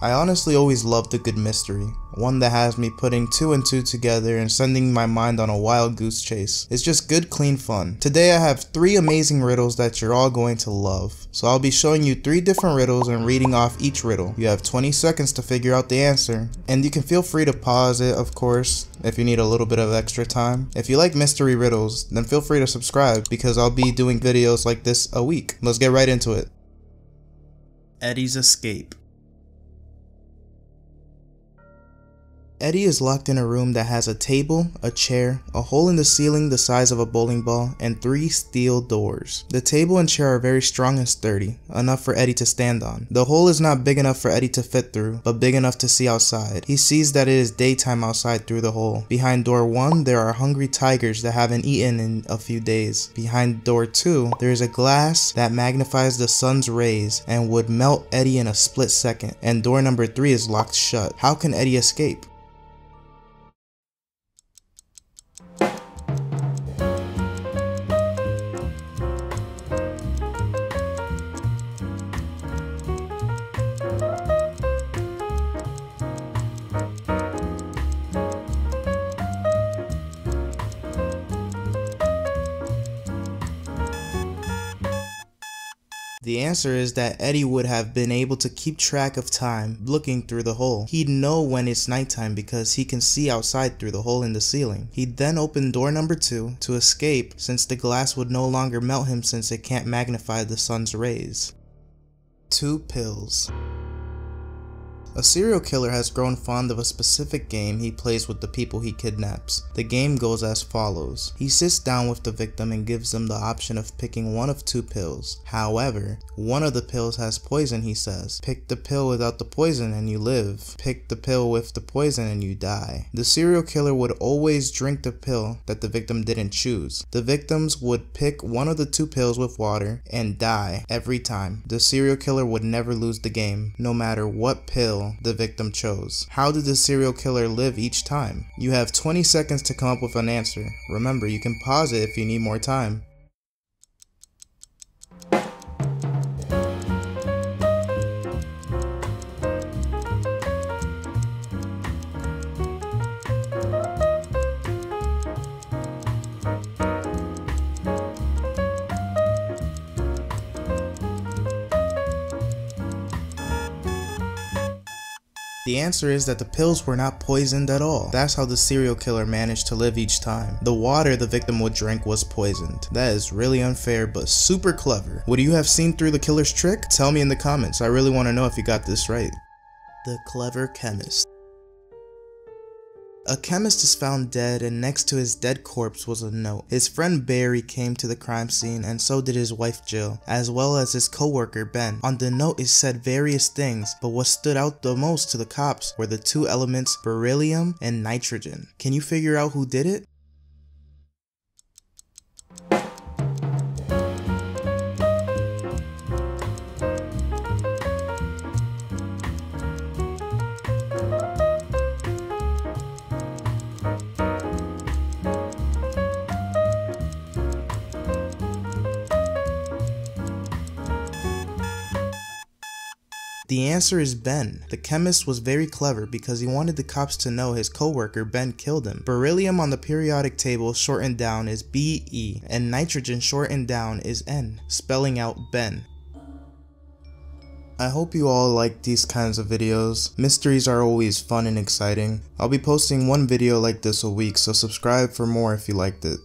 I honestly always loved a good mystery, one that has me putting 2 and 2 together and sending my mind on a wild goose chase. It's just good, clean fun. Today I have 3 amazing riddles that you're all going to love. So I'll be showing you 3 different riddles and reading off each riddle. You have 20 seconds to figure out the answer, and you can feel free to pause it, of course, if you need a little bit of extra time. If you like mystery riddles, then feel free to subscribe because I'll be doing videos like this a week. Let's get right into it. Eddie's escape. Eddie is locked in a room that has a table, a chair, a hole in the ceiling the size of a bowling ball, and 3 steel doors. The table and chair are very strong and sturdy, enough for Eddie to stand on. The hole is not big enough for Eddie to fit through, but big enough to see outside. He sees that it is daytime outside through the hole. Behind door 1, there are hungry tigers that haven't eaten in a few days. Behind door 2, there is a glass that magnifies the sun's rays and would melt Eddie in a split second. And door number 3 is locked shut. How can Eddie escape? The answer is that Eddie would have been able to keep track of time looking through the hole. He'd know when it's nighttime because he can see outside through the hole in the ceiling. He'd then open door number 2 to escape since the glass would no longer melt him since it can't magnify the sun's rays. 2 pills. A serial killer has grown fond of a specific game he plays with the people he kidnaps. The game goes as follows. He sits down with the victim and gives them the option of picking one of 2 pills. However, one of the pills has poison, he says. Pick the pill without the poison and you live. Pick the pill with the poison and you die. The serial killer would always drink the pill that the victim didn't choose. The victims would pick one of the 2 pills with water and die every time. The serial killer would never lose the game, no matter what pill the victim chose. How did the serial killer live each time? You have 20 seconds to come up with an answer. Remember, you can pause it if you need more time. The answer is that the pills were not poisoned at all. That's how the serial killer managed to live each time. The water the victim would drink was poisoned. That is really unfair, but super clever. Would you have seen through the killer's trick? Tell me in the comments. I really want to know if you got this right. The Clever Chemist. A chemist is found dead, and next to his dead corpse was a note. His friend Barry came to the crime scene, and so did his wife Jill, as well as his co-worker Ben. On the note it said various things, but what stood out the most to the cops were the 2 elements beryllium and nitrogen. Can you figure out who did it? The answer is Ben. The chemist was very clever because he wanted the cops to know his co-worker Ben killed him. Beryllium on the periodic table shortened down is Be, and nitrogen shortened down is N, spelling out Ben. I hope you all like these kinds of videos. Mysteries are always fun and exciting. I'll be posting 1 video like this a week, so subscribe for more if you liked it.